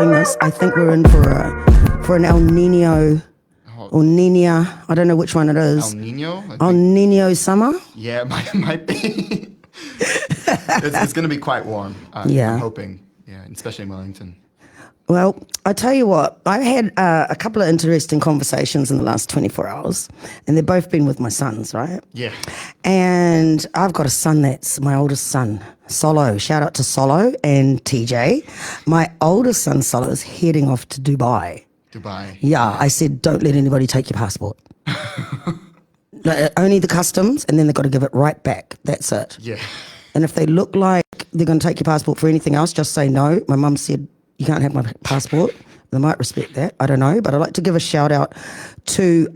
recording this, I think we're in for an El Nino or Nina. I don't know which one it is. El Nino? El Nino summer? Yeah, it might be. It's going to be quite warm. Yeah. I'm hoping. Yeah, especially in Wellington. Well, I tell you what, I've had a couple of interesting conversations in the last 24 hours, and they've both been with my sons, right? Yeah. And I've got a son that's my oldest son, Solo. Shout out to Solo and TJ. My oldest son, Solo, is heading off to Dubai. Dubai. Yeah, I said, don't let anybody take your passport. Only the customs, and then they've got to give it right back. That's it. Yeah. And if they look like they're going to take your passport for anything else, just say no. My mum said, you can't have my passport. They might respect that. I don't know. But I'd like to give a shout out to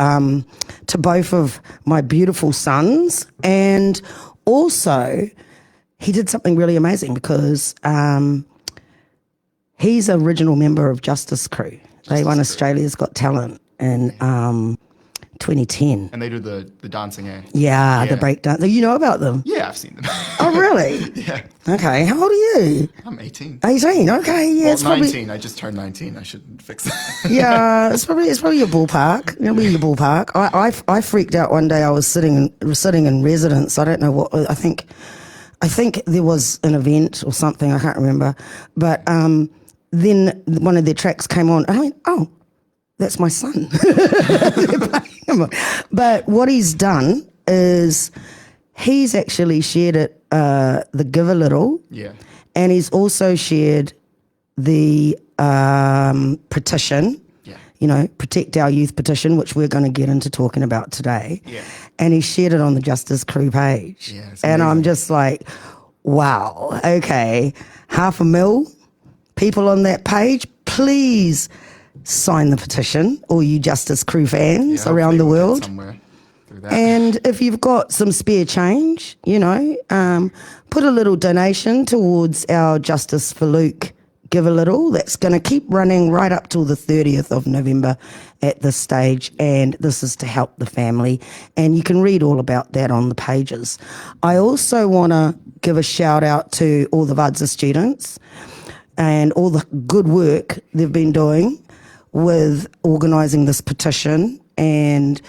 both of my beautiful sons. And also, he did something really amazing because he's an original member of Justice Crew. They won Australia's Got Talent in 2010. And they do the dancing, eh? Yeah, the break dance. You know about them? Yeah, I've seen them. Oh, really? Yeah. Okay, how old are you? I'm 18. 18, okay, yeah. Well, it's 19. probably, I just turned 19. I should fix that. yeah, it's probably your ballpark. It'll be your ballpark. I freaked out one day. I was sitting in residence. I don't know what. I think there was an event or something. I can't remember. But then one of their tracks came on. And I went, oh, that's my son. They're playing him. But what he's done is he's actually shared it, the GiveALittle. Yeah. And he's also shared the petition, Protect Our Youth Petition, which we're going to get into talking about today. Yeah. And he shared it on the Justice Crew page. Yeah, it's and amazing. I'm just like, wow, okay, 500,000 people on that page. Please sign the petition, all you Justice Crew fans around the world. Somewhere through that. And if you've got some spare change, put a little donation towards our Justice for Luke GiveALittle. That's going to keep running right up till the 30th of November at this stage. And this is to help the family. And you can read all about that on the pages. I also want to give a shout out to all the VADSA students and all the good work they've been doing with organising this petition and,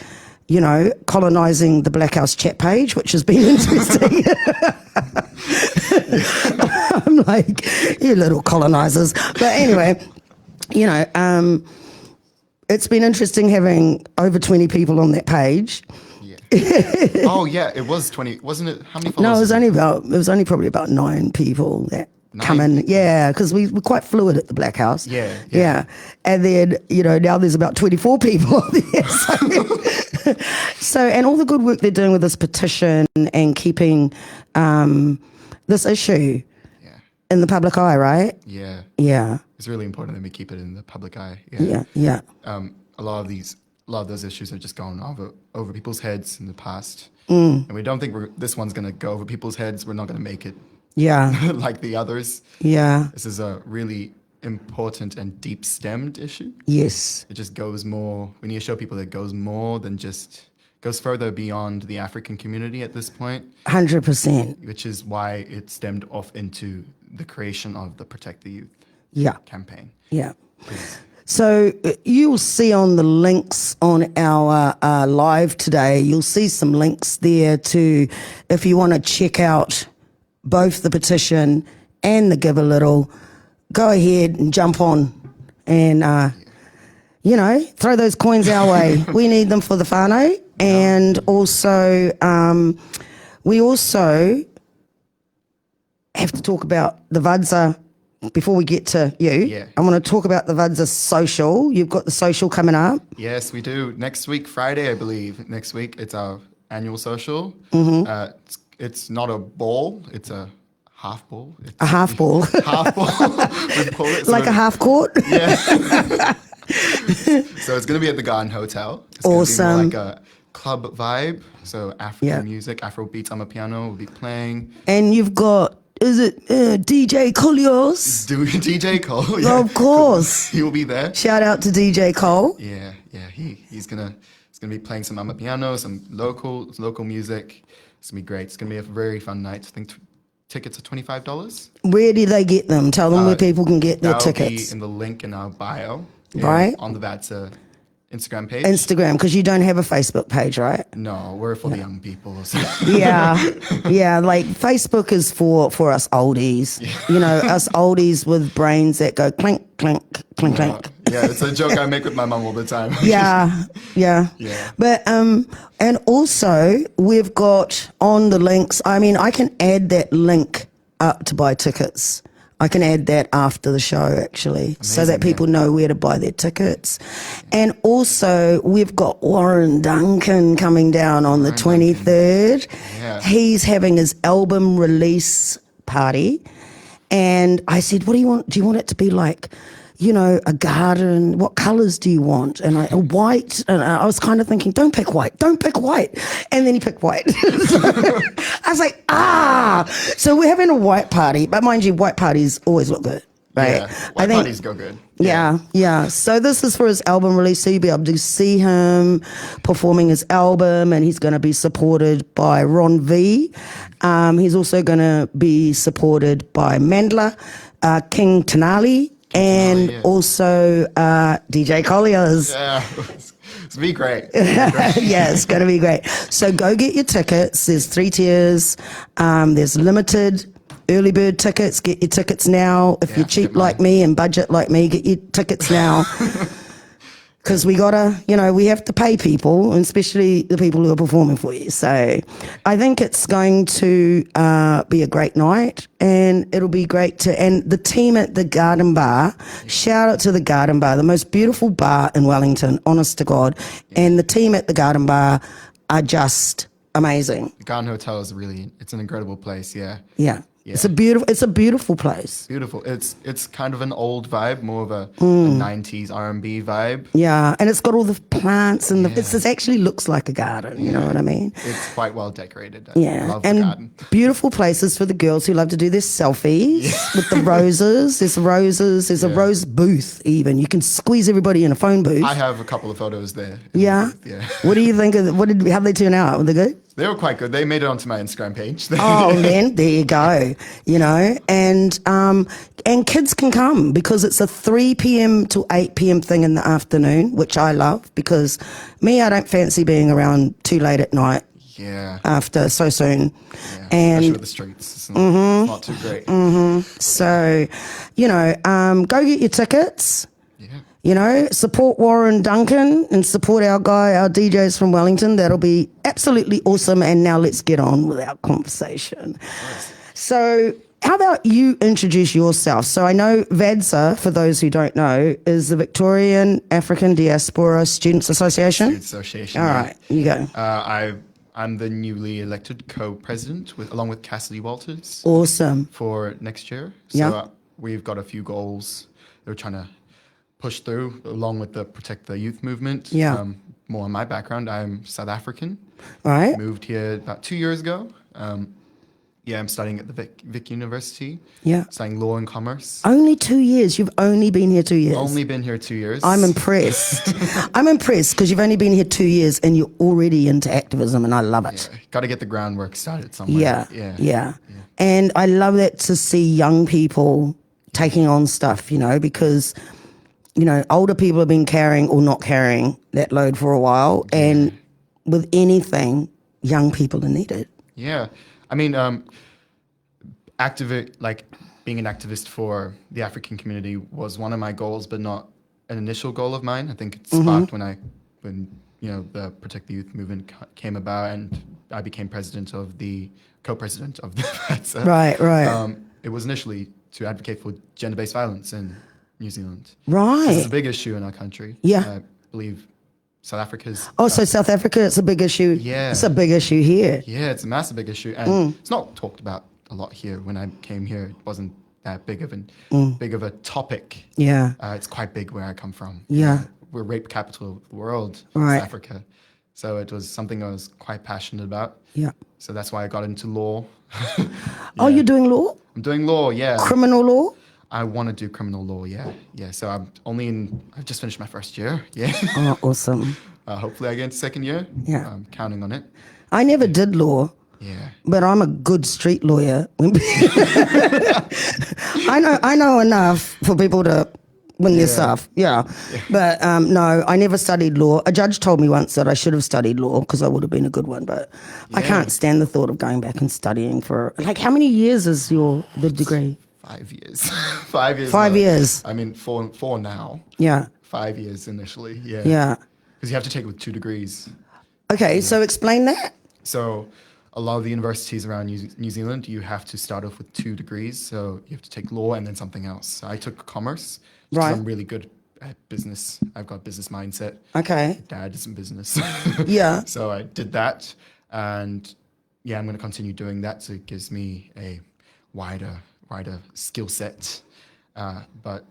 colonising the Blackhouse chat page, which has been interesting. I'm like, you little colonisers. But anyway, it's been interesting having over 20 people on that page. Yeah. Oh, yeah, it was 20. Wasn't it? How many followers? No, it was only probably about 9 people that come in. Yeah, because we're quite fluid at the Blackhouse. Yeah. And then, now there's about 24 people there. So, and all the good work they're doing with this petition and keeping this issue in the public eye, right? Yeah. Yeah. It's really important that we keep it in the public eye. Yeah. A lot of those issues have just gone over people's heads in the past. And we don't think this one's going to go over people's heads. We're not going to make it like the others. Yeah. This is a really important and deep-stemmed issue. Yes. It just goes more, we need to show people that it goes more than goes further beyond the African community at this point. 100%. Which is why it stemmed off into the creation of the Protect the Youth campaign. Yeah. So you'll see on the links on our live today, you'll see some links there to, if you want to check out both the petition and the GiveALittle, go ahead and jump on and, throw those coins our way. We need them for the whānau. And also, we also have to talk about the VADSA before we get to you. Yeah. I want to talk about the VADSA social. You've got the social coming up. Yes, we do. Next week, Friday, I believe. Next week, it's our annual social. Mm-hmm. It's not a ball. It's a half ball. A half ball. Half ball. We call it. Like a half court? Yeah. So it's going to be at the Garden Hotel. It's awesome. Going to be more like a club vibe. So African music, Afro beats on the piano will be playing. And you've got, is it DJ Colios? DJ Cole. Yeah. Of course. He will be there. Shout out to DJ Cole. Yeah. He's gonna be playing some amapiano, some local music. It's gonna be great. It's gonna be a very fun night. I think tickets are $25. Where do they get them? Tell them where people can get their That'll tickets. be in the link in our bio. Right. On the VADSA Instagram page. Instagram, because you don't have a Facebook page, right? No, we're for the young people. So. Yeah. Like Facebook is for us oldies. You know, us oldies with brains that go clink, clink, clink, clink. Yeah, it's a joke I make with my mum all the time. Yeah. But and also we've got on the links. I mean, I can add that link up to buy tickets. I can add that after the show, actually, so that people know where to buy their tickets. And also, we've got Warren Duncan coming down on the 23rd. Yeah. He's having his album release party. And I said, what do you want? Do you want it to be like, you know, a garden? What colours do you want? And a white. And I was kind of thinking, don't pick white. And then he picked white. So I was like, So we're having a white party. But mind you, white parties always look good, right? Yeah, white parties go good. Yeah. So this is for his album release. So you'll be able to see him performing his album, and he's going to be supported by Ron V. He's also going to be supported by Mandla, King Tenali, and also DJ Collier's. Yeah, it's going to be great. Yeah, it's going to be great. So go get your tickets. There's 3 tiers. There's limited early bird tickets. Get your tickets now. If you're cheap like me and budget like me, get your tickets now. Because we have to pay people, and especially the people who are performing for you. So I think it's going to be a great night, and it'll be great and the team at the Garden Bar, shout out to the Garden Bar, the most beautiful bar in Wellington, honest to God. And the team at the Garden Bar are just amazing. The Garden Hotel is it's an incredible place, yeah. Yeah. It's a beautiful place. Beautiful. It's kind of an old vibe, more of a 90s R&B vibe. Yeah, and it's got all the plants and it actually looks like a garden, you know what I mean? It's quite well decorated. I love the garden. Beautiful places for the girls who love to do their selfies with the roses. There's a rose booth even. You can squeeze everybody in a phone booth. I have a couple of photos there. Yeah? What do you think how'd they turn out? Were they good? They were quite good. They made it onto my Instagram page. Then there you go. You know, and kids can come because it's a 3 p.m. to 8 p.m. thing in the afternoon, which I love because I don't fancy being around too late at night. Yeah. After so soon. Yeah, and especially with the streets. It's not too great. So, go get your tickets. Yeah. You know, support Warren Duncan and support our DJs from Wellington. That'll be absolutely awesome. And now let's get on with our conversation. Nice. So how about you introduce yourself? So I know VADSA, for those who don't know, is the Victorian African Diaspora Students Association. Students Association. All right, you go. I'm the newly elected co-president along with Cassidy Walters. Awesome. For next year. So we've got a few goals that we're trying to push through along with the Protect the Youth movement. Yeah. More on my background, I'm South African. All right. Moved here about 2 years ago. I'm studying at the Vic University. Yeah. Studying law and commerce. Only 2 years. You've only been here 2 years. Only been here 2 years. I'm impressed. I'm impressed because you've only been here 2 years and you're already into activism, and I love it. Yeah. Got to get the groundwork started somewhere. Yeah. And I love that to see young people taking on stuff, because, older people have been carrying or not carrying that load for a while. And with anything, young people are needed. Yeah. I mean, being an activist for the African community was one of my goals, but not an initial goal of mine. I think it sparked when the Protect the Youth movement came about, and I became co-president of the VADSA. Right. It was initially to advocate for gender-based violence in New Zealand. Right. It's a big issue in our country. Yeah. I believe South Africa's... so South Africa, it's a big issue. Yeah. It's a big issue here. Yeah, it's a massive big issue. And it's not talked about a lot here. When I came here, it wasn't that big of a topic. Yeah. It's quite big where I come from. Yeah. We're rape capital of the world, right. South Africa. So it was something I was quite passionate about. Yeah. So that's why I got into law. Oh, you're doing law? I'm doing law, yeah. Criminal law? I want to do criminal law, yeah. Yeah, so I've just finished my first year, yeah. Oh, awesome. Hopefully I get into second year. Yeah. I'm counting on it. I never did law. Yeah. But I'm a good street lawyer. I know enough for people to win their stuff. Yeah. But no, I never studied law. A judge told me once that I should have studied law because I would have been a good one. But I can't stand the thought of going back and studying for, like, how many years is the degree? 5 years. 5 years. 5 years. I mean, four now. Yeah. 5 years initially. Yeah. Yeah. Because you have to take it with 2 degrees. Okay, so explain that. So a lot of the universities around New Zealand, you have to start off with 2 degrees. So you have to take law and then something else. So I took commerce because I'm really good at business. I've got business mindset. Okay. Dad is in business. Yeah. So I did that. And yeah, I'm going to continue doing that. So it gives me a wider skill set. But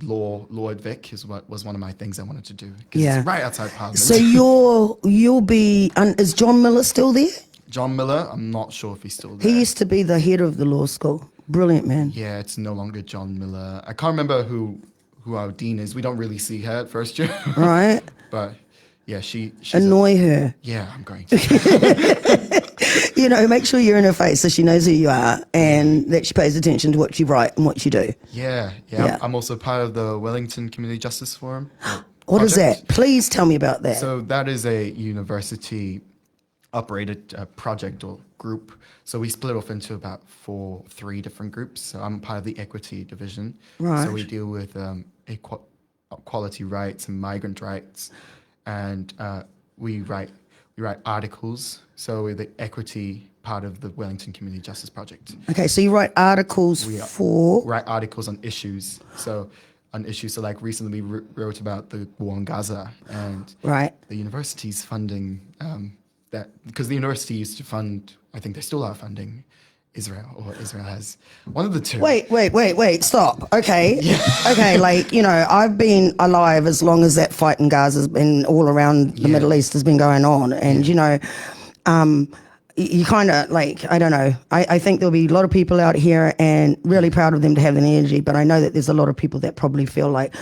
law at Vic was one of my things I wanted to do. Yeah. It's right outside Parliament. So you'll be, is John Miller still there? John Miller, I'm not sure if he's still there. He used to be the head of the law school. Brilliant man. Yeah, it's no longer John Miller. I can't remember who our dean is. We don't really see her at first year. Right. But yeah, she's annoy her. Yeah, I'm going to. You know, make sure you're in her face so she knows who you are and that she pays attention to what you write and what you do. Yeah. I'm also part of the Wellington Community Justice Forum. What is that? Please tell me about that. So that is a university operated project or group. So we split off into about 3 different groups. So I'm part of the equity division. Right. So we deal with equality rights and migrant rights, and we write articles. So we're the equity part of the Wellington Community Justice Project. Okay, so you write articles for... Write articles on issues. So like recently we wrote about the war in Gaza and the university's funding that, because the university used to fund, I think they still are funding Israel, or Israel has, one of the two. Wait, stop. Okay. Okay, like, you know, I've been alive as long as that fight in Gaza has been all around the Middle East has been going on. And, you know, you kind of, like, I don't know. I think there'll be a lot of people out here and really proud of them to have the energy, but I know that there's a lot of people that probably feel like,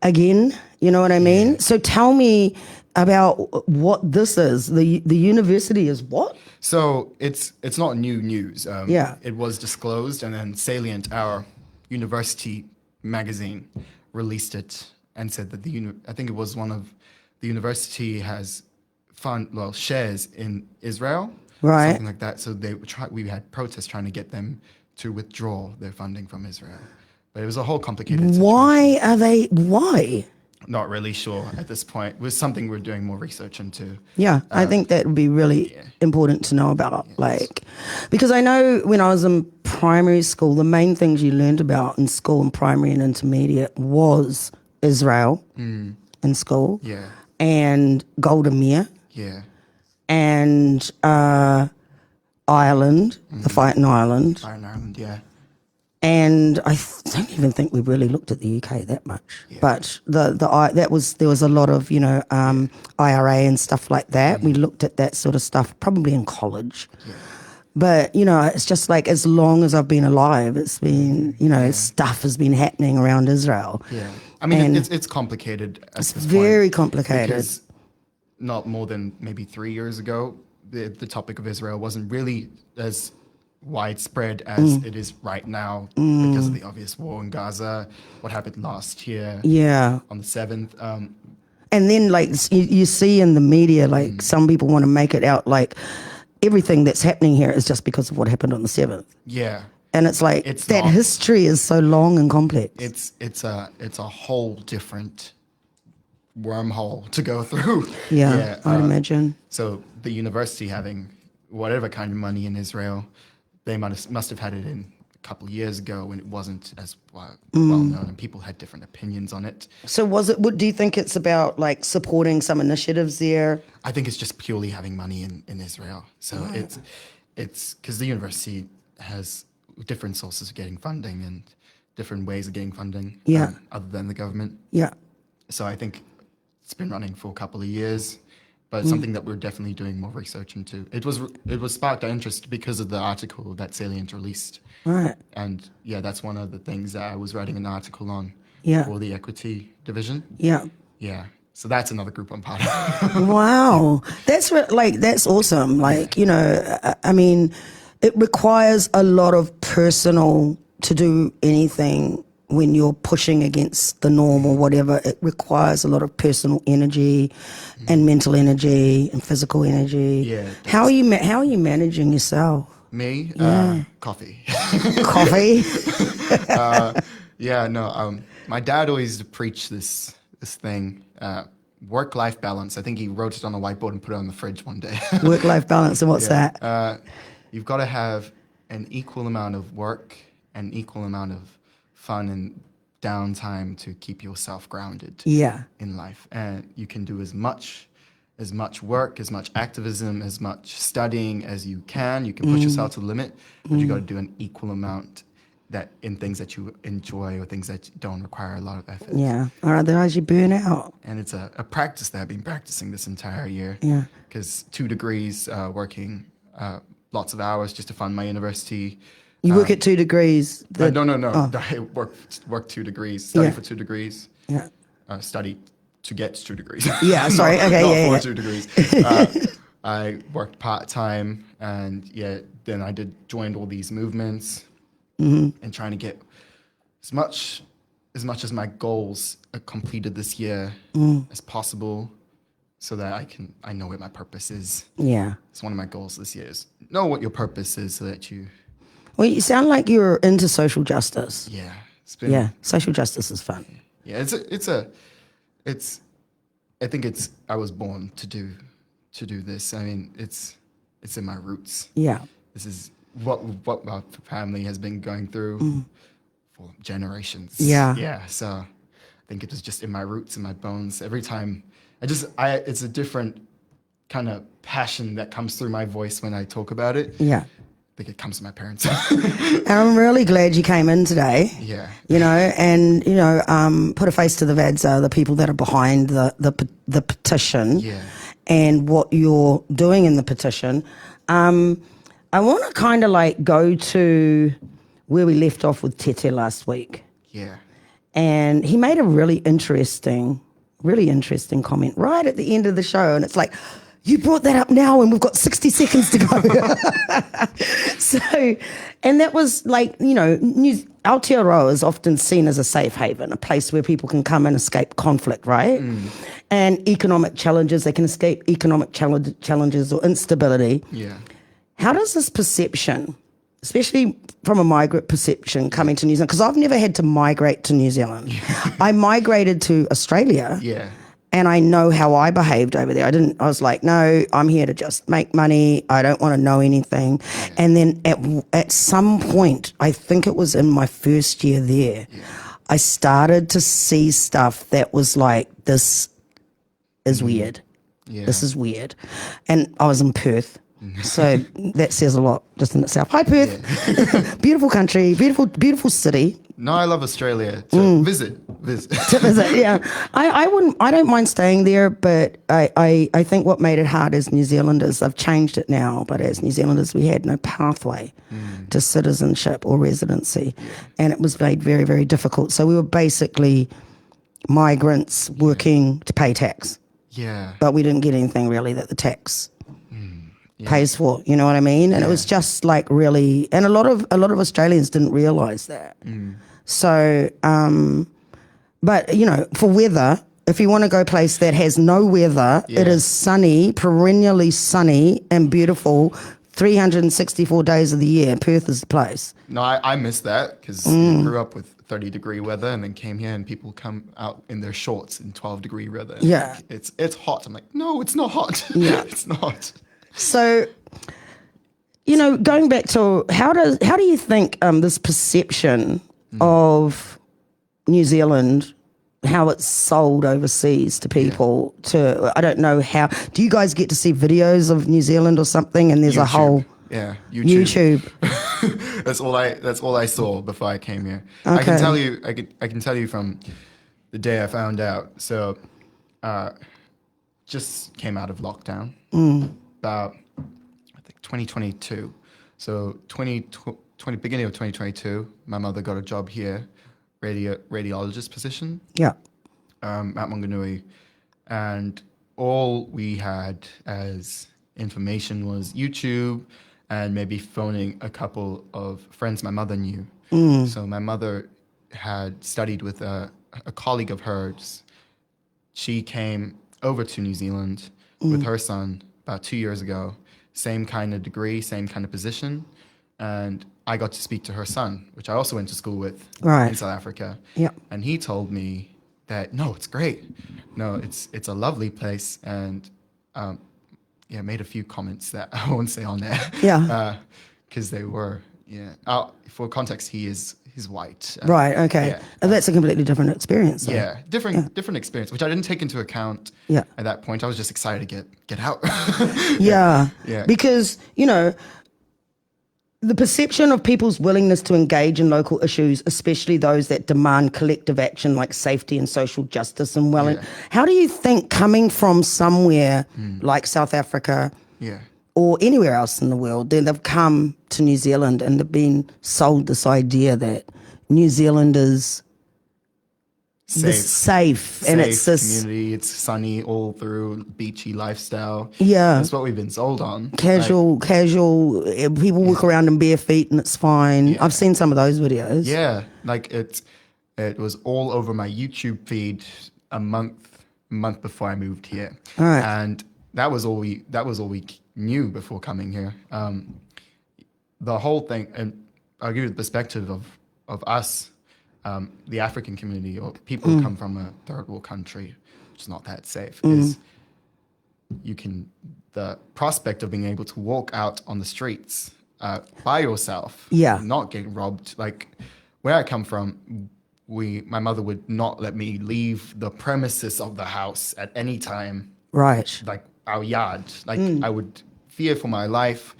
again, you know what I mean? Yeah. So tell me about what this is. The university is what? So it's not new news. It was disclosed, and then Salient, our university magazine, released it and said that I think it was one of the university has shares in Israel, something like that. So we had protests trying to get them to withdraw their funding from Israel, but it was a whole complicated situation. Why? Not really sure at this point. It was something we're doing more research into. Yeah, I think that would be really important to know about. Like, because I know when I was in primary school, the main things you learned about in school and primary and intermediate was Israel in school. Yeah. And Golda Meir. Yeah. And Ireland, the fight in Ireland. Ireland, yeah. And I don't even think we really looked at the UK that much. Yeah. But there was a lot of, you know, IRA and stuff like that. We looked at that sort of stuff probably in college. Yeah. But, you know, it's just like as long as I've been alive, it's been, you know, stuff has been happening around Israel. Yeah. I mean, it's complicated at this point. It's very complicated. Because not more than maybe 3 years ago, the topic of Israel wasn't really as widespread as it is right now because of the obvious war in Gaza, what happened last year on the 7th. And then, like, you see in the media, like, some people want to make it out like everything that's happening here is just because of what happened on the 7th. Yeah. And it's like, history is so long and complex. It's a whole different wormhole to go through. Yeah, I'd imagine. So the university having whatever kind of money in Israel, they must have had it in a couple of years ago when it wasn't as well known and people had different opinions on it. So do you think it's about like supporting some initiatives there? I think it's just purely having money in Israel. So it's because the university has different sources of getting funding and different ways of getting funding other than the government. Yeah. So I think it's been running for a couple of years. But it's something that we're definitely doing more research into. It was sparked our interest because of the article that Salient released. Right. And that's one of the things that I was writing an article on for the equity division. Yeah. Yeah. So that's another group I'm part of. Wow. That's awesome. Like, you know, I mean, it requires a lot of personal to do anything when you're pushing against the norm or whatever. It requires a lot of personal energy and mental energy and physical energy. Yeah. How are you managing yourself? Me? Coffee. Coffee? Yeah, no. My dad always used to preach this thing, work-life balance. I think he wrote it on a whiteboard and put it on the fridge one day. Work-life balance, and what's that? You've got to have an equal amount of work and equal amount of fun and downtime to keep yourself grounded in life. And you can do as much work, as much activism, as much studying as you can. You can push yourself to the limit, but you got to do an equal amount that in things that you enjoy or things that don't require a lot of effort. Yeah, or otherwise you burn out. And it's a practice that I've been practicing this entire year. Yeah. Because 2 degrees, working lots of hours just to fund my university. You work at 2 degrees? No. I work 2 degrees, study for 2 degrees. Yeah. Study to get 2 degrees. Yeah, sorry. Okay, not for 2 degrees. I worked part-time and then I joined all these movements and trying to get as much as my goals are completed this year as possible so that I know what my purpose is. Yeah. It's one of my goals this year is know what your purpose is so that you... Well, you sound like you're into social justice. Yeah. Social justice is fun. Yeah, I think I was born to do this. I mean, it's in my roots. Yeah. This is what my family has been going through for generations. Yeah. Yeah. So I think it was just in my roots, in my bones. Every time it's a different kind of passion that comes through my voice when I talk about it. Yeah. I think it comes from my parents. And I'm really glad you came in today. Yeah. You know, and, you know, put a face to the VADSA, the people that are behind the petition and what you're doing in the petition. I want to kind of like go to where we left off with Tete last week. Yeah. And he made a really interesting comment right at the end of the show. And it's like, you brought that up now and we've got 60 seconds to go. So, and that was like, you know, Aotearoa is often seen as a safe haven, a place where people can come and escape conflict, right? And economic challenges, they can escape economic challenges or instability. Yeah. How does this perception, especially from a migrant perception coming to New Zealand, because I've never had to migrate to New Zealand. I migrated to Australia. Yeah. And I know how I behaved over there. I was like, no, I'm here to just make money. I don't want to know anything. Yeah. And then at some point, I think it was in my first year there, I started to see stuff that was like, this is weird. Yeah. This is weird. And I was in Perth. So that says a lot just in itself. Hi, Perth. Yeah. Beautiful country, beautiful city. No, I love Australia. To visit. To visit, yeah. I don't mind staying there, but I think what made it hard as New Zealanders, I've changed it now, but as New Zealanders, we had no pathway to citizenship or residency. Yeah. And it was made very, very difficult. So we were basically migrants working to pay tax. Yeah. But we didn't get anything really that the tax pays for, you know what I mean? And it was just like really, and a lot of Australians didn't realise that. So, but you know, for weather, if you want to go a place that has no weather, it is sunny, perennially sunny and beautiful, 364 days of the year. Perth is the place. No, I miss that because I grew up with 30-degree weather and then came here and people come out in their shorts in 12-degree weather. Yeah. It's hot. I'm like, no, it's not hot. Yeah. It's not. So, you know, going back to how do you think this perception of New Zealand, how it's sold overseas to people I don't know how, do you guys get to see videos of New Zealand or something and there's YouTube. A whole YouTube. That's all I saw before I came here. Okay. I can tell you from the day I found out. So just came out of lockdown. About, I think, 2022. So beginning of 2022, my mother got a job here, radiologist position. Yeah. At Wanganui. and all we had as information was YouTube and maybe phoning a couple of friends my mother knew. So my mother had studied with a colleague of hers. She came over to New Zealand with her son about 2 years ago. Same kind of degree, same kind of position. And I got to speak to her son, which I also went to school with in South Africa. Yeah. And he told me that, no, it's great. No, it's a lovely place. And made a few comments that I won't say on there. Yeah. Because they were, for context, he's white. Right. Okay. Yeah. And that's a completely different experience. Though. Yeah, different experience, which I didn't take into account at that point. I was just excited to get out. Yeah. Yeah. Because, the perception of people's willingness to engage in local issues, especially those that demand collective action like safety and social justice and how do you think coming from somewhere like South Africa or anywhere else in the world, then they've come to New Zealand and they've been sold this idea that New Zealand is safe and it's this community, it's sunny all through, beachy lifestyle. Yeah. That's what we've been sold on. Casual, people walk around in bare feet and it's fine. Yeah. I've seen some of those videos. Yeah, like it was all over my YouTube feed a month before I moved here. All right. And that was all we knew before coming here. The whole thing, and I'll give you the perspective of us, the African community or people who come from a third world country, which is not that safe, is the prospect of being able to walk out on the streets by yourself, not getting robbed. Like where I come from, my mother would not let me leave the premises of the house at any time. Right. Like our yard. Like I would fear for my life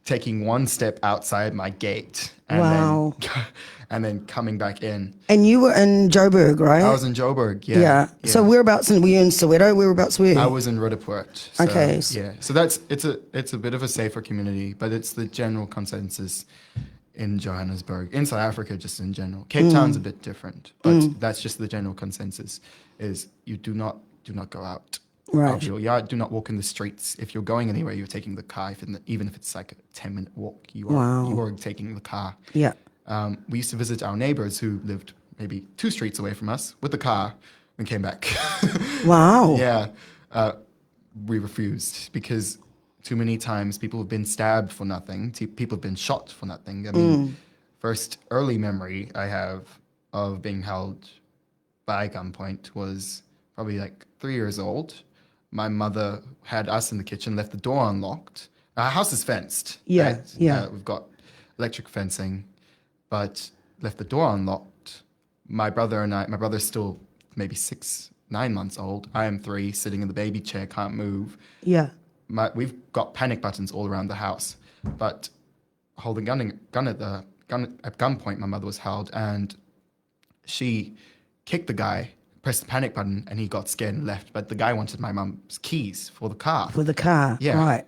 taking one step outside my gate and then coming back in. And you were in Joburg, right? I was in Joburg, yeah. So whereabouts were you in Soweto? Whereabouts were you? I was in Rudaport. So, okay. Yeah. So it's a bit of a safer community, but it's the general consensus in Johannesburg, in South Africa, just in general. Cape Town's a bit different, but that's just the general consensus: is you do not go out. Right. Of your yard. Do not walk in the streets. If you're going anywhere, you're taking the car. Even if it's like a 10-minute walk, you are taking the car. Yeah. We used to visit our neighbors who lived maybe 2 streets away from us with the car and came back. Wow. Yeah. We refused because too many times people have been stabbed for nothing. People have been shot for nothing. I mean, first early memory I have of being held by gunpoint was probably like 3 years old. My mother had us in the kitchen, left the door unlocked. Our house is fenced. Yeah, right? yeah. We've got electric fencing, but left the door unlocked. My brother's still maybe 9 months old. I am 3, sitting in the baby chair, can't move. Yeah. We've got panic buttons all around the house, but holding gun at gunpoint, my mother was held, and she kicked the guy, pressed the panic button, and he got scared and left. But the guy wanted my mum's keys for the car. For the car, yeah. Right.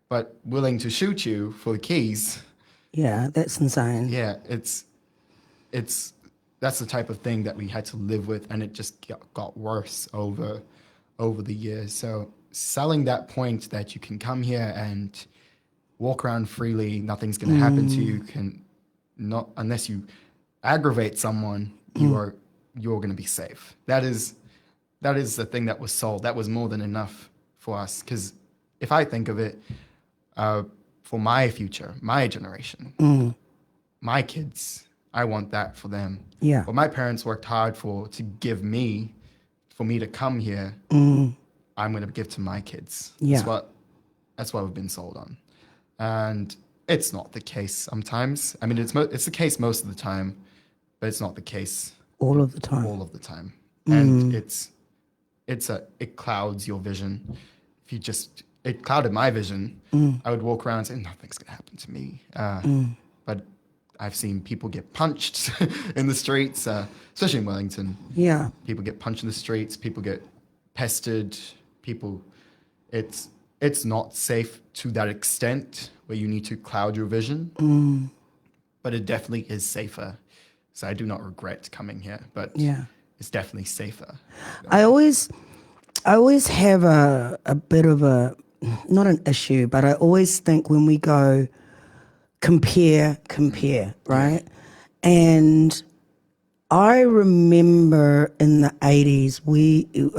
But willing to shoot you for the keys. Yeah, that's insane. Yeah, it's that's the type of thing that we had to live with, and it just got worse over the years. So selling that point that you can come here and walk around freely, nothing's going to happen to you, unless you aggravate someone, you're going to be safe. That is the thing that was sold. That was more than enough for us. Because if I think of it, for my future, my generation, my kids, I want that for them. Yeah. What my parents worked hard for me to come here, I'm going to give to my kids. Yeah. That's what we've been sold on. And it's not the case sometimes. I mean, it's the case most of the time, but it's not the case all of the time. And it clouds your vision. It clouded my vision. I would walk around and say, nothing's going to happen to me. But I've seen people get punched in the streets, especially in Wellington. Yeah. People get punched in the streets. People get pestered. It's not safe to that extent where you need to cloud your vision. But it definitely is safer. So I do not regret coming here, but it's definitely safer. I always have a bit of a, not an issue, but I always think when we go compare, right? And I remember in the 80s,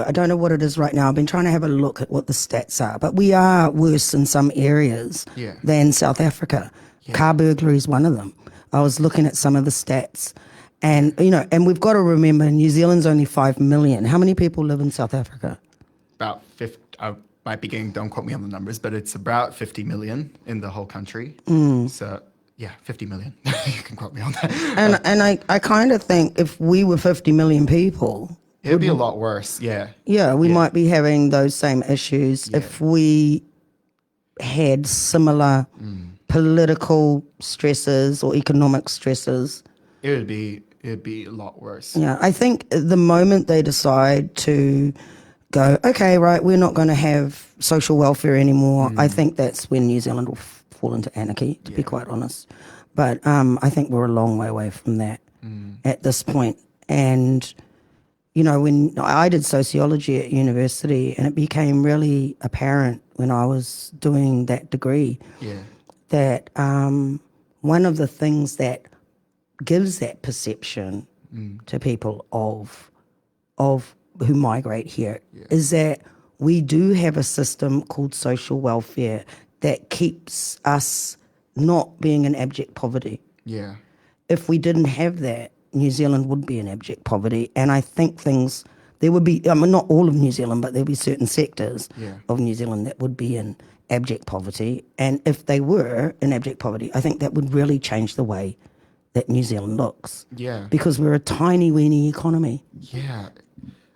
I don't know what it is right now. I've been trying to have a look at what the stats are, but we are worse in some areas than South Africa. Car burglary is one of them. I was looking at some of the stats. And, and we've got to remember New Zealand's only 5 million. How many people live in South Africa? About 50, I might be getting, don't quote me on the numbers, but it's about 50 million in the whole country. So, yeah, 50 million. You can quote me on that. And I kind of think if we were 50 million people, it would be a lot worse, yeah. Yeah, we might be having those same issues if we had similar political stresses or economic stresses. It'd be a lot worse. Yeah, I think the moment they decide to go, okay, right, we're not going to have social welfare anymore, I think that's when New Zealand will fall into anarchy, to be quite honest. But I think we're a long way away from that at this point. And, when I did sociology at university, and it became really apparent when I was doing that degree that one of the things that gives that perception to people of who migrate here is that we do have a system called social welfare that keeps us not being in abject poverty. Yeah. If we didn't have that, New Zealand would be in abject poverty. And I think there would be, not all of New Zealand, but there'll be certain sectors of New Zealand that would be in abject poverty. And if they were in abject poverty, I think that would really change the way that New Zealand looks. Yeah. Because we're a tiny, weeny economy. Yeah.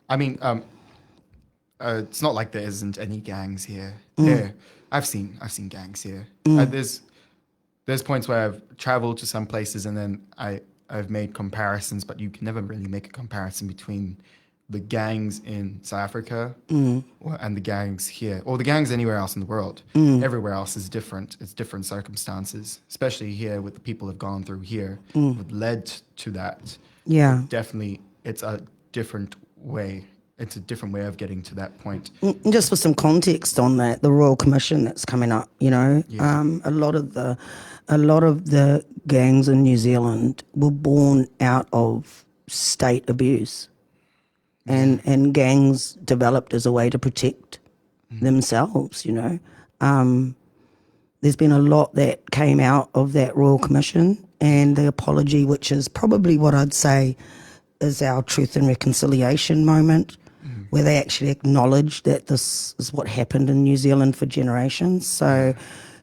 I mean, it's not like there isn't any gangs here. Yeah. I've seen gangs here. There's points where I've traveled to some places and then I've made comparisons, but you can never really make a comparison between the gangs in South Africa and the gangs here, or the gangs anywhere else in the world. Everywhere else is different. It's different circumstances, especially here with the people have gone through here, have led to that. Yeah. Definitely, it's a different way. It's a different way of getting to that point. Just for some context on that, the Royal Commission that's coming up, a lot of the gangs in New Zealand were born out of state abuse, and gangs developed as a way to protect themselves. There's been a lot that came out of that Royal Commission, and the apology, which is probably what I'd say is our truth and reconciliation moment, where they actually acknowledge that this is what happened in New Zealand for generations. So,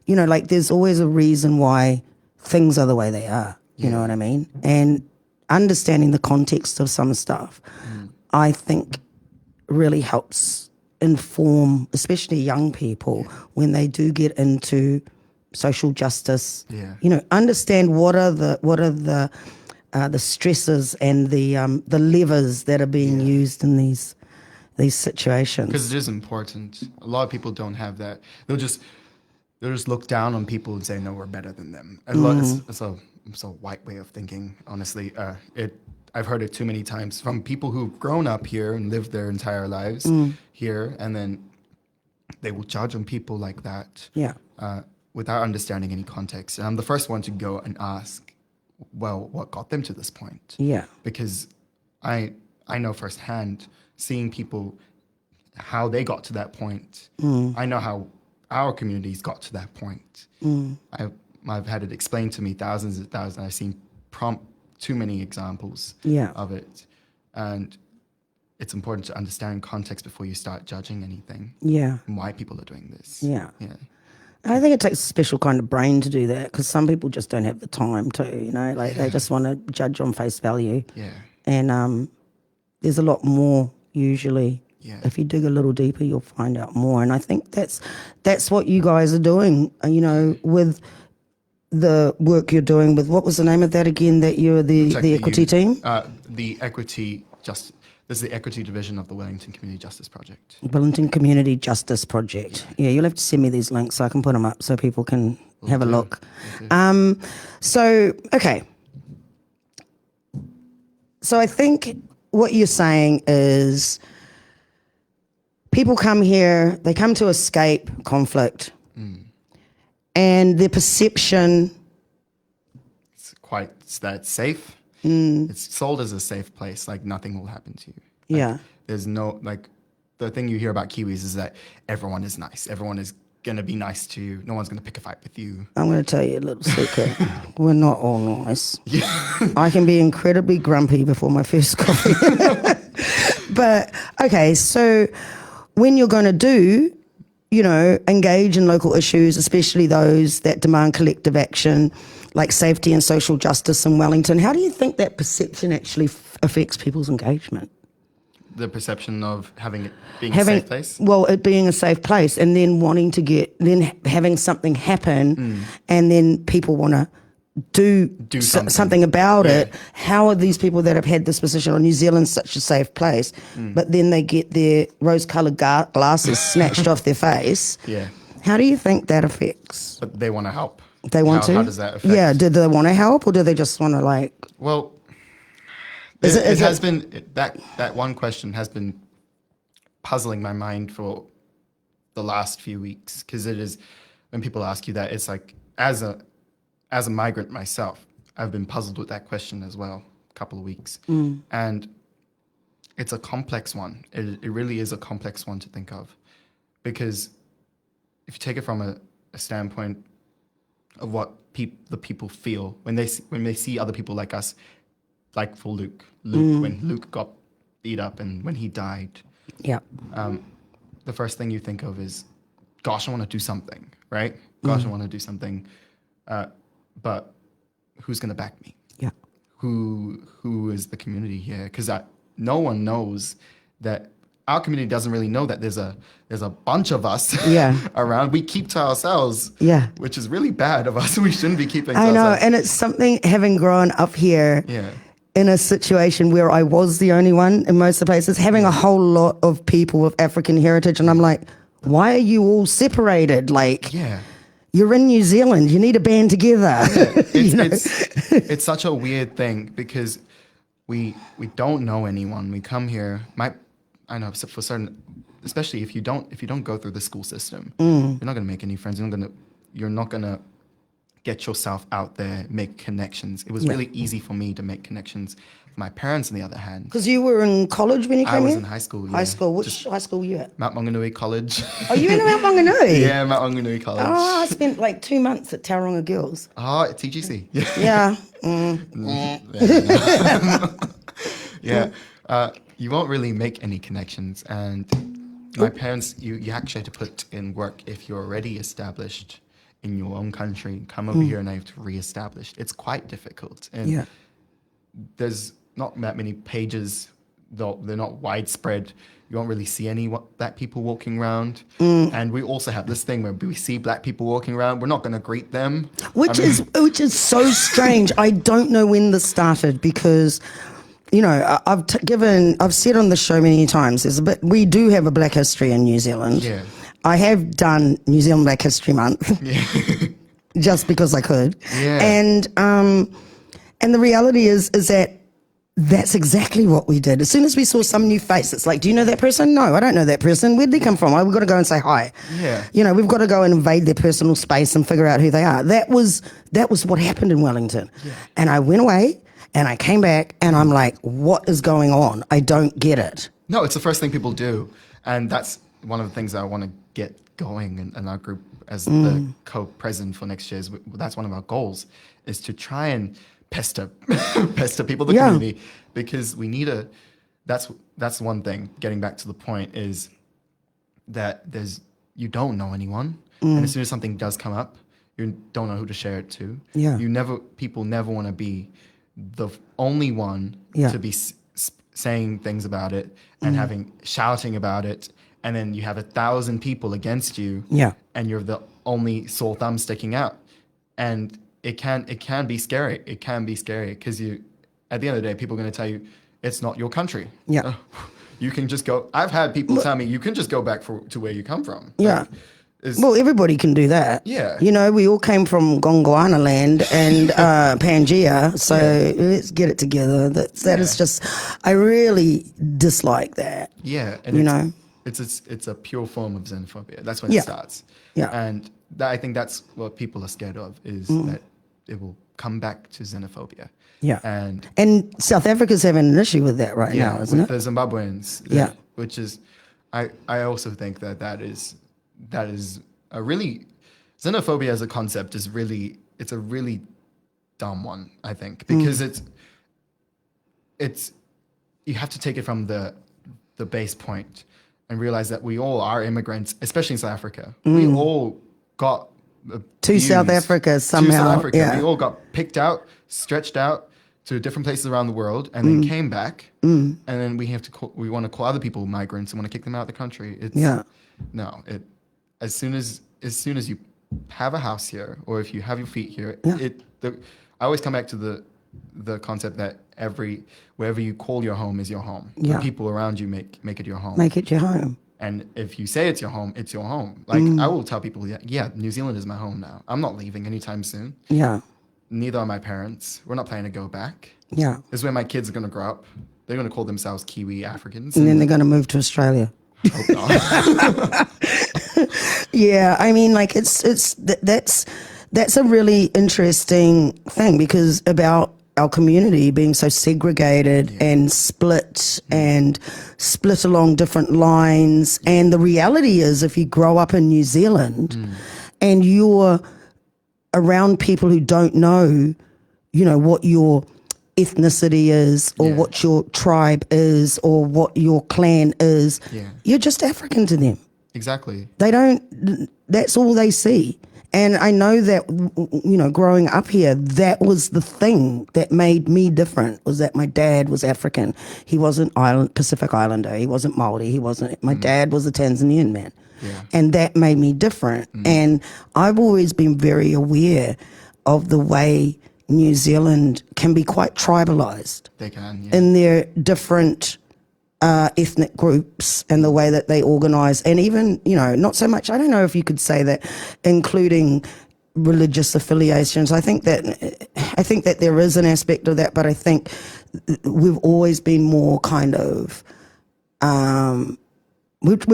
there's always a reason why things are the way they are, you know what I mean? And understanding the context of some stuff, I think really helps inform, especially young people, when they do get into social justice, understand what are the stresses and the levers that are being used in these situations. Because it is important. A lot of people don't have that. They'll just look down on people and say, no, we're better than them. It's a white way of thinking, honestly. I've heard it too many times from people who've grown up here and lived their entire lives here, and then they will judge on people like that without understanding any context. And I'm the first one to go and ask, well, what got them to this point? Yeah. Because I know firsthand, seeing people, how they got to that point. I know how our communities got to that point. I've had it explained to me thousands and thousands. I've seen too many examples of it. And it's important to understand context before you start judging anything. Yeah. And why people are doing this. Yeah. I think it takes a special kind of brain to do that, because some people just don't have the time to, they just want to judge on face value. Yeah. And there's a lot more usually. Yeah. If you dig a little deeper, you'll find out more. And I think that's what you guys are doing, with the work you're doing with, what was the name of that again, that you're the equity team? The equity this is the equity division of the Wellington Community Justice Project. Wellington Community Justice Project. Yeah, you'll have to send me these links so I can put them up so people can have a look. So I think what you're saying is people come here, they come to escape conflict. And their perception... It's that it's safe. It's sold as a safe place, like nothing will happen to you. Like, there's no, like, the thing you hear about Kiwis is that everyone is nice. Everyone is going to be nice to you. No one's going to pick a fight with you. I'm going to tell you a little secret. We're not all nice. I can be incredibly grumpy before my first coffee. But, okay, so when you're going to do, engage in local issues, especially those that demand collective action, like safety and social justice in Wellington, how do you think that perception actually affects people's engagement? The perception of being a safe place? Well, it being a safe place, and then wanting to having something happen, and then people want to do something about it. How are these people that have had this position on New Zealand such a safe place, but then they get their rose-coloured glasses snatched off their face? How do you think that affects? But they want to help. They want to? How does that affect? Yeah, do they want to help, or do they just want to like... Well, it has been, that one question has been puzzling my mind for the last few weeks, because it is, when people ask you that, it's like, as a migrant myself, I've been puzzled with that question as well, a couple of weeks. And it's a complex one. It really is a complex one to think of, because if you take it from a standpoint of what the people feel when they see other people like us, like for Luke, when Luke got beat up and when he died, the first thing you think of is, gosh, I want to do something, right? Gosh, I want to do something, but who's going to back me? Who is the community here? Because no one knows that. Our community doesn't really know that there's a bunch of us around. We keep to ourselves, which is really bad of us. We shouldn't be keeping to ourselves. I know, and it's something, having grown up here in a situation where I was the only one in most of the places, having a whole lot of people with African heritage, and I'm like, why are you all separated? Like, you're in New Zealand. You need to band together. It's such a weird thing, because we don't know anyone. We come here. I know for certain, especially if you don't go through the school system, you're not going to make any friends. You're not going to get yourself out there, make connections. It was really easy for me to make connections. My parents, on the other hand, because you were in college when you came here. I was in high school. High school. Which high school were you at? Mount Maunganui College. Oh, you went to Mount Maunganui? Yeah, Mount Maunganui College. Oh, I spent like 2 months at Tauranga Girls. Oh, at TGC. You won't really make any connections, and my parents, you actually have to put in work if you're already established in your own country. Come over here and I have to reestablish. It's quite difficult, and there's not that many pages, though they're not widespread. You won't really see any black people walking around, and we also have this thing where we see black people walking around, we're not going to greet them, which is so strange. I don't know when this started, because I've said on the show many times, we do have a Black History in New Zealand. I have done New Zealand Black History Month just because I could. And the reality is that that's exactly what we did. As soon as we saw some new face, it's like, do you know that person? No, I don't know that person. Where'd they come from? We've got to go and say hi. We've got to go and invade their personal space and figure out who they are. That was what happened in Wellington. And I went away. And I came back and I'm like, what is going on? I don't get it. No, it's the first thing people do. And that's one of the things that I want to get going in our group as the co-president for next year. That's one of our goals, is to try and pester people, the community, because we need that's one thing, getting back to the point, is that you don't know anyone. And as soon as something does come up, you don't know who to share it to. People never want to be the only one to be saying things about it and shouting about it, and then you have 1,000 people against you, and you're the only sore thumb sticking out, and it can be scary. It can be scary, because at the end of the day, people are going to tell you it's not your country. You can just go. I've had people tell me you can just go back to where you come from. Well, everybody can do that. We all came from Gondwana land and Pangea, so let's get it together. That is just, I really dislike that. And it's a pure form of xenophobia. That's when Yeah. it starts. Yeah. And I think that's what people are scared of, is that it will come back to xenophobia. Yeah. And South Africa's having an issue with that right now, isn't with it? the Zimbabweans. Yeah. Which is, I also think that is a really, xenophobia as a concept is really, it's a really dumb one, I think, because it's you have to take it from the base point and realize that we all are immigrants, especially in South Africa. We all got To South Africa somehow. To South Africa. Yeah. We all got picked out, stretched out to different places around the world, and then came back. And then we want to call other people migrants and want to kick them out of the country. As soon as you have a house here, or if you have your feet here, I always come back to the concept that wherever you call your home is your home. Yeah. The people around you make it your home. Make it your home. And if you say it's your home, it's your home. Like, I will tell people, New Zealand is my home now. I'm not leaving anytime soon. Yeah. Neither are my parents. We're not planning to go back. Yeah. This is where my kids are going to grow up. They're going to call themselves Kiwi Africans. And then they're going to move to Australia. Hope not. Yeah, I mean, like that's a really interesting thing, because about our community being so segregated and split along different lines. And the reality is, if you grow up in New Zealand and you're around people who don't know, what your ethnicity is, or what your tribe is, or what your clan is, you're just African to them. Exactly. That's all they see. And I know that, growing up here, that was the thing that made me different, was that my dad was African. He wasn't Pacific Islander. He wasn't Maori. My dad was a Tanzanian man. Yeah. And that made me different. And I've always been very aware of the way New Zealand can be quite tribalized. They can, in their different ethnic groups and the way that they organize, and even, not so much, I don't know if you could say that, including religious affiliations. I think that there is an aspect of that, but I think we've always been more kind of, we're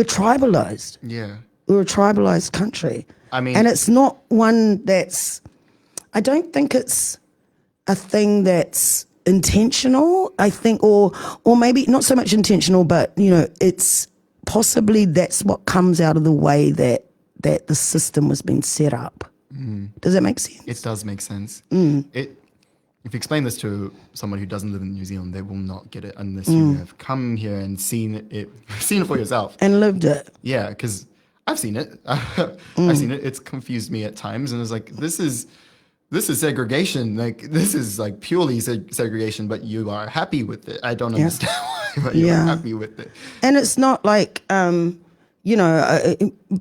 tribalized. Yeah. We're a tribalized country. I mean, and it's not one I don't think it's a thing that's intentional, I think, or maybe not so much intentional, but it's possibly that's what comes out of the way that the system was being set up. Does that make sense? It does make sense. If you explain this to someone who doesn't live in New Zealand, they will not get it unless you have come here and seen it for yourself and lived it. Yeah, because I've seen it. I've seen it. It's confused me at times, and it's like, this is segregation. Like, this is like purely segregation, but you are happy with it. I don't understand why, but you're happy with it. And it's not like,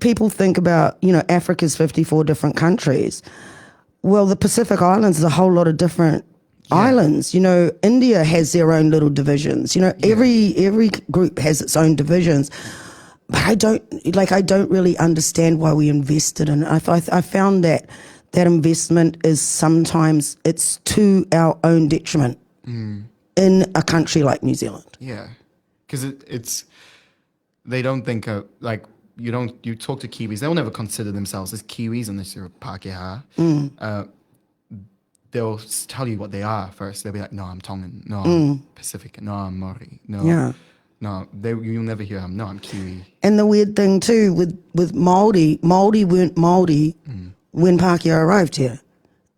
people think about, Africa's 54 different countries. Well, the Pacific Islands is a whole lot of different islands. India has their own little divisions. Every group has its own divisions. But I don't really understand why we invested in it. I found that investment is sometimes, it's to our own detriment in a country like New Zealand. Yeah, because it's they don't think you talk to Kiwis, they'll never consider themselves as Kiwis unless you're a Pākehā. They'll tell you what they are first. They'll be like, no, I'm Tongan, no, I'm Pacific, no, I'm Maori, no, you'll never hear no, I'm Kiwi. And the weird thing too with Māori weren't Māori when Pākehā arrived here.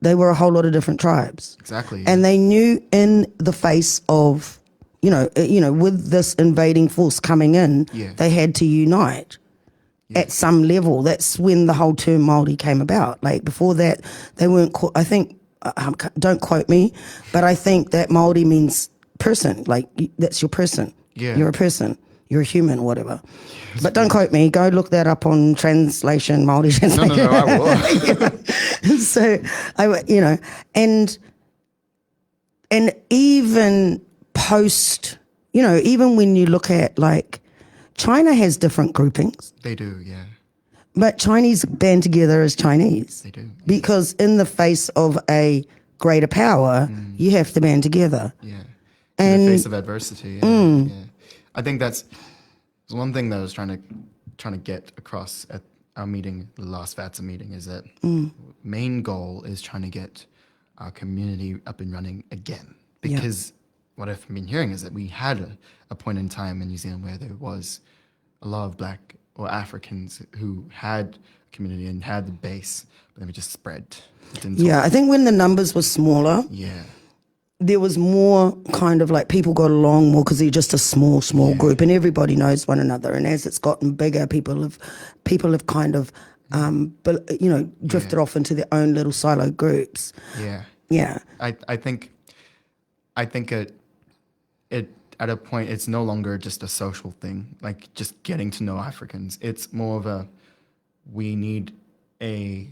They were a whole lot of different tribes. Exactly. And they knew in the face of, with this invading force coming in, they had to unite at some level. That's when the whole term Māori came about. Like, before that, they weren't, I think, don't quote me, but I think that Māori means person. Like, that's your person. Yeah. You're a person. You're a human, whatever. But don't quote me. Go look that up on translation, Māori translation. No, I will. So, and even post, even when you look at, like, China has different groupings. They do, yeah. But Chinese band together as Chinese. They do. Because in the face of a greater power, you have to band together. Yeah. And in the face of adversity. Yeah. I think that's So one thing that I was trying to get across at our meeting, the last VADSA meeting, is that main goal is trying to get our community up and running again. Because what I've been hearing is that we had a point in time in New Zealand where there was a lot of Black or Africans who had a community and had the base, but then we just spread. I think when the numbers were smaller, there was more kind of like people got along more because they're just a small group and everybody knows one another. And as it's gotten bigger, people have kind of, drifted off into their own little silo groups. I think it at a point it's no longer just a social thing, like just getting to know Africans. It's more of we need a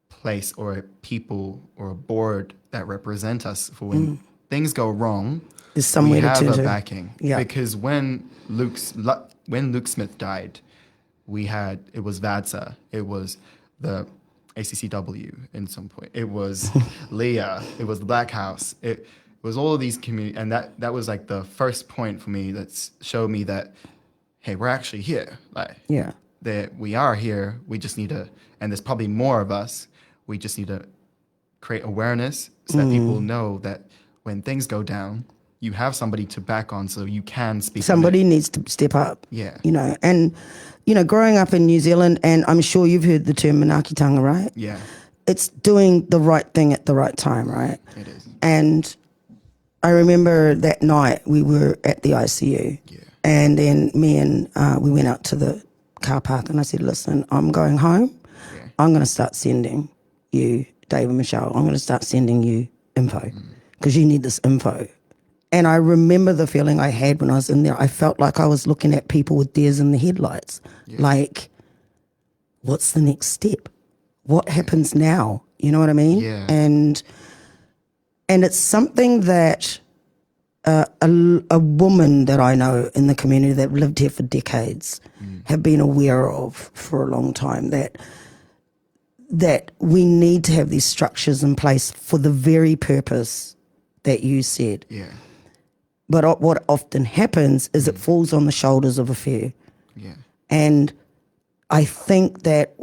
place or a people or a board that represent us for when things go wrong. There's somewhere we have to turn a to. backing. Because when Luke Smith died, it was VADSA, it was the ACCW in some point, it was Liya, it was the Blackhouse, it was all of these community, and that was like the first point for me that showed me that, hey, we're actually here. That we are here. We just need to, and there's probably more of us. We just need to create awareness so that people know that when things go down, you have somebody to back on, so you can speak. Somebody needs to step up. And growing up in New Zealand, and I'm sure you've heard the term manaakitanga, right? Yeah. It's doing the right thing at the right time, right? It is. And I remember that night we were at the ICU, and then me and we went out to the car park, and I said, listen, I'm going home. I'm going to start sending you, Dave and Michelle, I'm going to start sending you info because you need this info. And I remember the feeling I had when I was in there. I felt like I was looking at people with deers in the headlights. Like, what's the next step? What happens now? You know what I mean? And it's something that a woman that I know in the community that lived here for decades have been aware of for a long time, that we need to have these structures in place for the very purpose that you said. But what often happens is it falls on the shoulders of a few. And I think that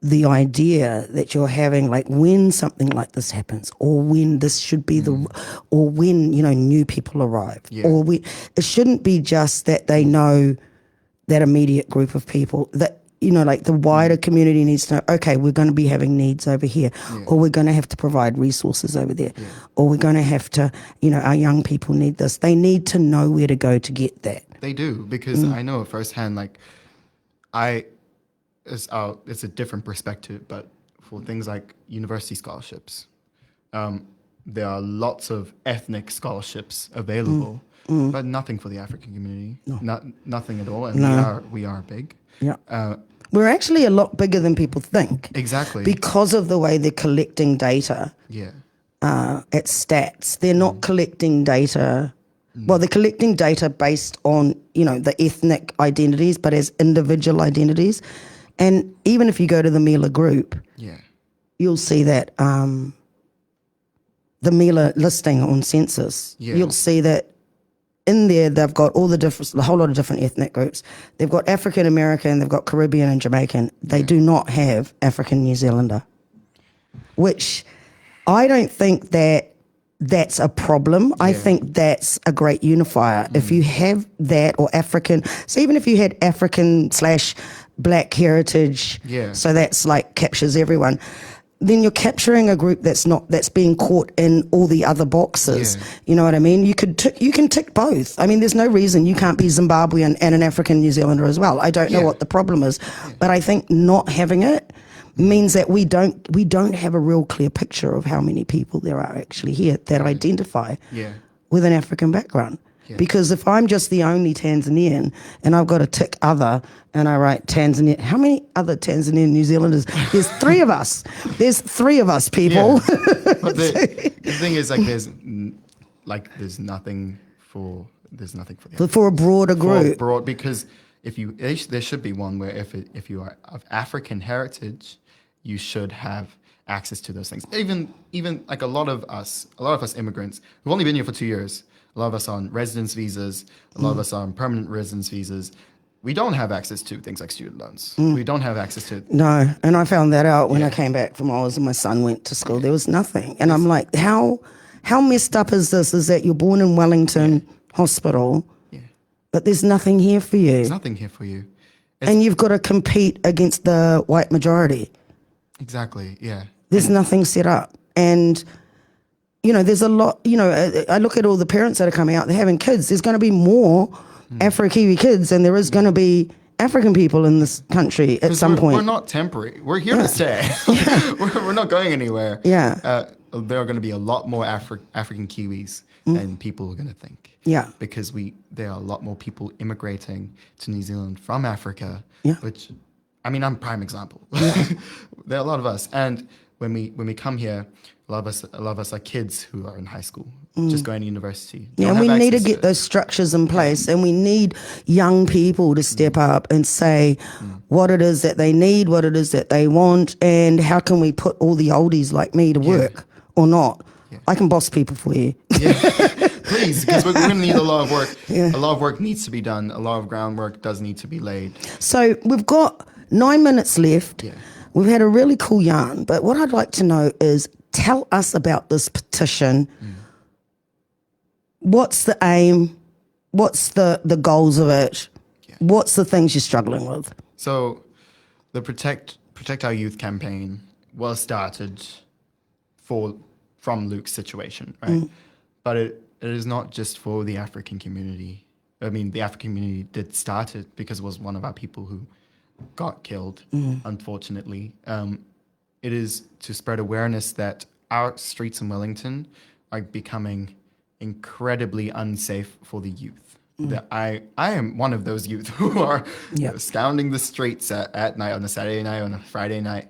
the idea that you're having, like when something like this happens, or when this should be or when, new people arrive, or it shouldn't be just that they know that immediate group of people, that, like the wider community needs to know, okay, we're going to be having needs over here, or we're going to have to provide resources over there, or we're going to have to, our young people need this. They need to know where to go to get that. They do, because I know firsthand, like it's a different perspective, but for things like university scholarships, there are lots of ethnic scholarships available, but nothing for the African community. Nothing at all, and we are big. We're actually a lot bigger than people think. Exactly. Because of the way they're collecting data at stats. They're not collecting data. Well, they're collecting data based on, the ethnic identities, but as individual identities. And even if you go to the Mila group, you'll see that the Mila listing on census, you'll see that in there they've got a whole lot of different ethnic groups. They've got African American, they've got Caribbean and Jamaican. They do not have African New Zealander, which I don't think that's a problem. I think that's a great unifier. If you have that, or African, so even if you had African/Black heritage, so that's like captures everyone, then you're capturing a group that's being caught in all the other boxes. You know what I mean? You can tick both. I mean, there's no reason you can't be Zimbabwean and an African New Zealander as well. I don't know what the problem is, but I think not having it means that we don't have a real clear picture of how many people there are actually here that identify with an African background. Because if I'm just the only Tanzanian and I've got to tick other and I write Tanzania, how many other Tanzanian New Zealanders? There's three of us. There's three of us, people. But the thing is, there's nothing for a broader group. Because there should be one where if you are of African heritage, you should have access to those things. Even like a lot of us immigrants, we've only been here for 2 years. A lot of us on residence visas, a lot of us on permanent residence visas. we don't have access to things like student loans. We don't have access to No, and I found that out when I came back from Oz and my son went to school. There was nothing. And I'm like, how messed up is this? Is that you're born in Wellington Hospital, but there's nothing here for you. there's nothing here for you. And you've got to compete against the white majority. Exactly, yeah. There's nothing set up. And, you know, there's a lot, you know, I look at all the parents that are coming out, they're having kids. There's going to be more Afro-Kiwi kids than there is going to be African people in this country at some point. We're not temporary. We're here to stay. we're not going anywhere. Yeah. There are going to be a lot more African Kiwis than people are going to think. Yeah. Because there are a lot more people immigrating to New Zealand from Africa, which, I mean, I'm a prime example. There are a lot of us. And when we come here, a lot of us are kids who are in high school, just going to university. Yeah, and we need to get those structures in place, and we need young people to step up and say what it is that they need, what it is that they want, and how can we put all the oldies like me to work or not. I can boss people for you. Please, because we're going to need a lot of work. A lot of work needs to be done. A lot of groundwork does need to be laid. So we've got 9 minutes left. We've had a really cool yarn, but what I'd like to know is tell us about this petition. What's the aim? What's the goals of it? What's the things you're struggling with? So the Protect Our Youth campaign was started from Luke's situation, right? But it is not just for the African community. I mean, the African community did start it because it was one of our people who got killed, unfortunately. It is to spread awareness that our streets in Wellington are becoming incredibly unsafe for the youth. That I am one of those youth who are scounding the streets at night, on a Saturday night, on a Friday night,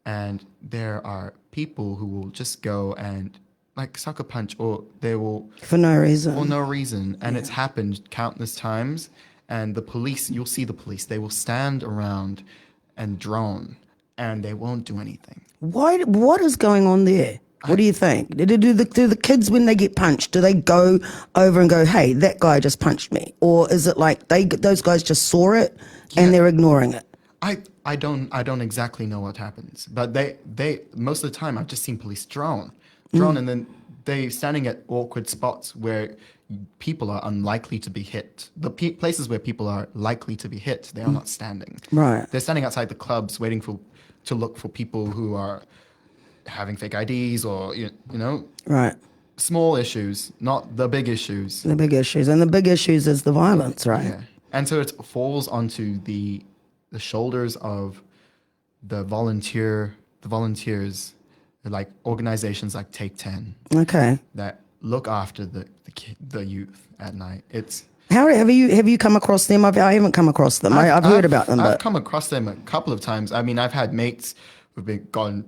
and there are people who will just go and like sucker punch, or they will for no reason, and it's happened countless times. And the police, you'll see the police, they will stand around and drone, and they won't do anything. What is going on there? What do you think? Do the kids, when they get punched, do they go over and go, hey, that guy just punched me? Or is it like those guys just saw it and they're ignoring it? I don't exactly know what happens, but they most of the time I've just seen police drone, and then they standing at awkward spots where people are unlikely to be hit. The places where people are likely to be hit, they are not standing. Right. They're standing outside the clubs waiting to look for people who are having fake IDs or, you know. Right. Small issues, not the big issues. The big issues. And the big issues is the violence, right? Yeah. And so it falls onto the shoulders of the volunteers, like organizations like Take 10. Okay. That look after the youth at night. How have you come across them? I haven't come across them. I've heard about them. I've come across them a couple of times. I mean, I've had mates who've gone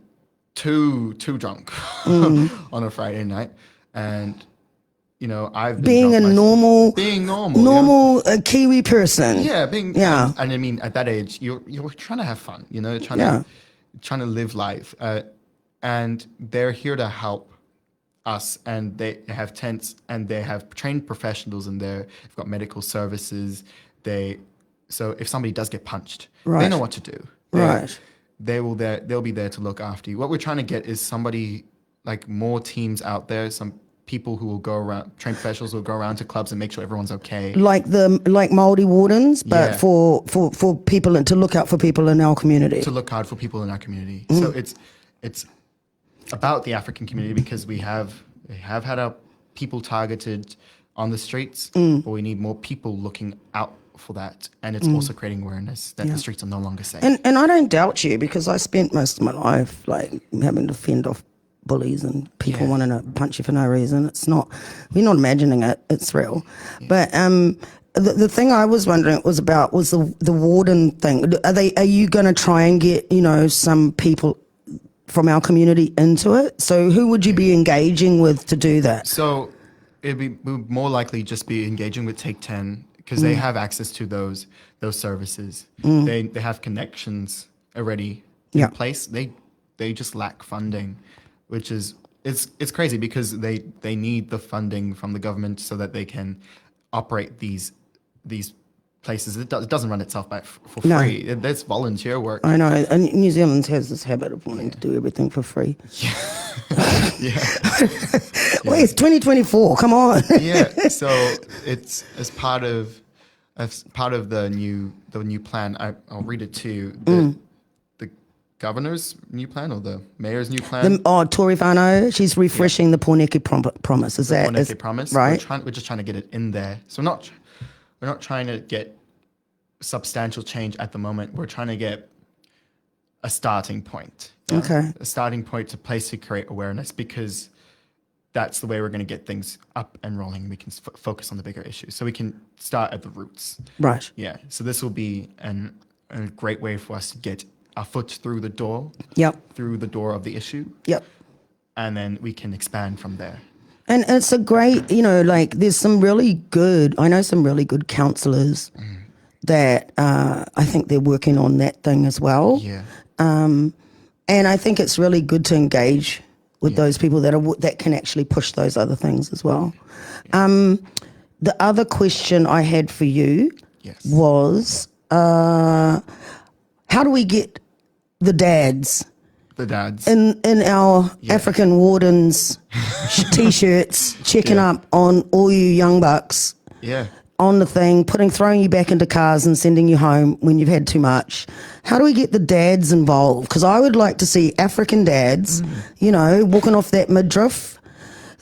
too drunk on a Friday night, and you know, I've been being normal Kiwi person. Yeah, and I mean, at that age, you're trying to have fun. You know, trying to live life, and they're here to help us, and they have tents, and they have trained professionals in there. They've got medical services. So if somebody does get punched, they know what to do. They'll be there to look after you. What we're trying to get is somebody, like more teams out there, some people who will go around, trained professionals who will go around to clubs and make sure everyone's okay. Like Māori wardens, but for people, and to look out for people in our community. To look out for people in our community. So it's about the African community, because we have had our people targeted on the streets, but we need more people looking out for that, and it's also creating awareness that the streets are no longer safe. And I don't doubt you, because I spent most of my life like having to fend off bullies and people wanting to punch you for no reason. It's not, we're not imagining it, it's real. But the thing I was wondering was the warden thing. Are you going to try and get, you know, some people from our community into it? So who would you be engaging with to do that? So it'd be more likely just be engaging with Take 10, because they have access to those services. They have connections already in place. They just lack funding, which is it's crazy, because they need the funding from the government so that they can operate these places, it doesn't run itself for No. free. There's volunteer work. I know, and New Zealand has this habit of wanting to do everything for free. Yeah. Wait, it's 2024. Come on. Yeah. So it's as part of the new plan. I'll read it to you. The governor's new plan or the mayor's new plan. Tory whānau, she's refreshing the Pōneke promise. Is that Pōneke promise? right? We're just trying to get it in there. So we're not trying to get substantial change at the moment. We're trying to get a starting point. Okay. A starting point to place to create awareness, because that's the way we're going to get things up and rolling. We can focus on the bigger issues. So we can start at the roots. Right. Yeah. So this will be a great way for us to get our foot through the door. Yep. Through the door of the issue. Yep. And then we can expand from there. And it's a great, there's some really good, I know some really good counsellors that I think they're working on that thing as well. Yeah. And I think it's really good to engage with those people that can actually push those other things as well. The other question I had for you was, how do we get the dads in our African wardens t-shirts checking up on all you young bucks on the thing, throwing you back into cars and sending you home when you've had too much? How do we get the dads involved? Because I would like to see African dads, walking off that midriff,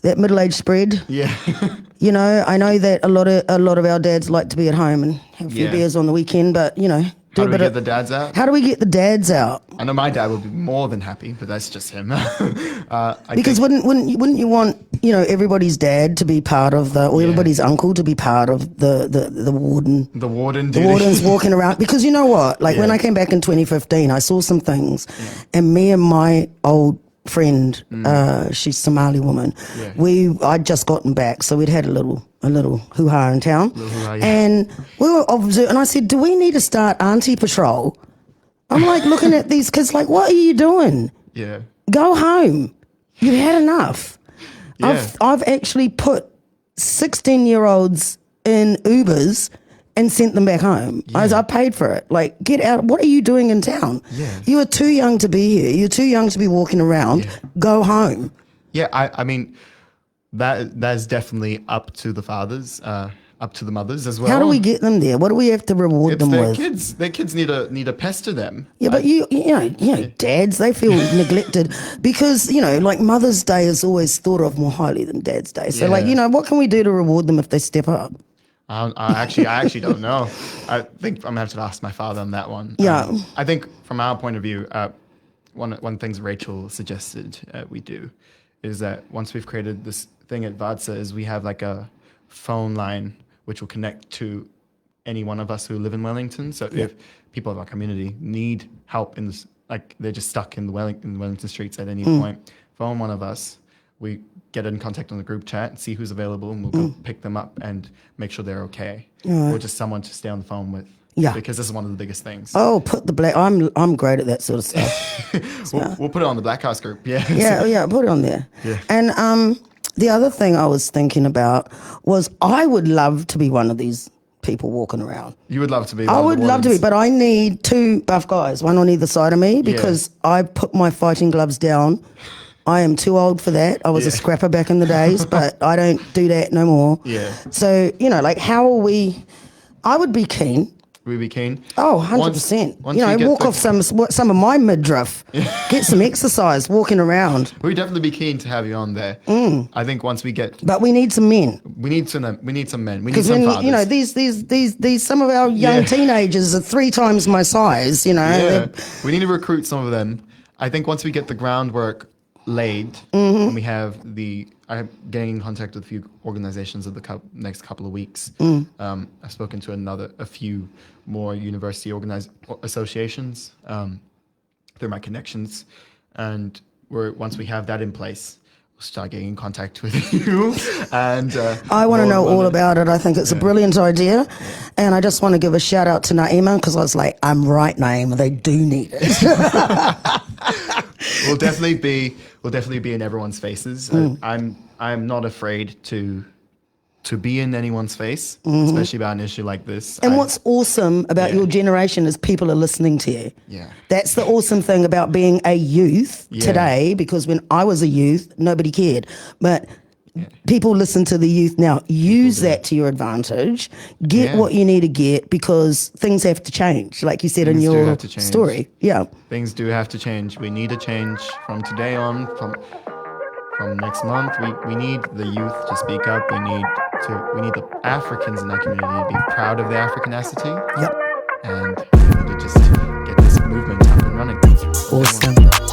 that middle-aged spread. Yeah. I know that a lot of our dads like to be at home and have a few beers on the weekend, but how do we get the dads out? How do we get the dads out? I know my dad would be more than happy, but that's just him. Because wouldn't you want everybody's dad to be part of everybody's uncle to be part of the warden? The warden. The warden's walking around, because you know what? When I came back in 2015, I saw some things, and me and my old friend, she's Somali woman. Yeah. I'd just gotten back, so we'd had a little hoo-ha in town. And we were observing, and I said, do we need to start auntie patrol? I'm looking at these kids what are you doing? Yeah. Go home. You've had enough. Yeah. I've actually put 16-year-olds in Ubers and sent them back home. Yeah. I paid for it. Get out. What are you doing in town? Yeah. You are too young to be here. You're too young to be walking around. Yeah. Go home. Yeah, I mean, that's definitely up to the fathers, up to the mothers as well. How do we get them there? What do we have to reward them with? Kids. Their kids need to pester them. Yeah, but you know, dads, they feel neglected because, Mother's Day is always thought of more highly than Dad's Day. So, what can we do to reward them if they step up? I actually don't know. I think I'm gonna have to ask my father on that one. Yeah. I think from our point of view, one things Rachel suggested we do is that once we've created this thing at VADSA, is we have a phone line which will connect to any one of us who live in Wellington. So if people of our community need help in this, they're just stuck in the Wellington streets at any point, phone one of us. We get in contact on the group chat, see who's available, and we'll go pick them up and make sure they're okay. Or just someone to stay on the phone with. Yeah. Because this is one of the biggest things. Oh, I'm great at that sort of stuff. We'll put it on the Blackhouse group. Yeah. Yeah, put it on there. Yeah. And the other thing I was thinking about was I would love to be one of these people walking around. You would love to be. I would love to be, but I need two buff guys, one on either side of me, because I put my fighting gloves down. I am too old for that. I was a scrapper back in the days, but I don't do that no more. Yeah. So, how are we? I would be keen. We'd be keen. Oh, 100%. Walk off some of my midriff. Get some exercise walking around. We'd definitely be keen to have you on there. I think once we get... But we need some men. We need some men. We need some fathers. These some of our young teenagers are 3 times my size, Yeah. We need to recruit some of them. I think once we get the groundwork laid, and we have I'm getting in contact with a few organizations of the next couple of weeks. I've spoken to a few more university associations through my connections, and once we have that in place, we'll start getting in contact with you. And I want to know all about it. I think it's a brilliant idea, and I just want to give a shout out to Naima, because I was like, I'm right, Naima. They do need it. We'll definitely be in everyone's faces. I'm not afraid to to be in anyone's face, especially about an issue like this. And what's awesome about your generation is people are listening to you. Yeah. That's the awesome thing about being a youth today, because when I was a youth, nobody cared. But people listen to the youth now. Use that to your advantage. Get what you need to get, because things have to change, like you said in your story. Yeah. Things do have to change. We need a change from today on, from next month. We need the youth to speak up. We need the Africans in that community to be proud of their Africanacity. Yep. And we need to just get this movement up and running. Awesome.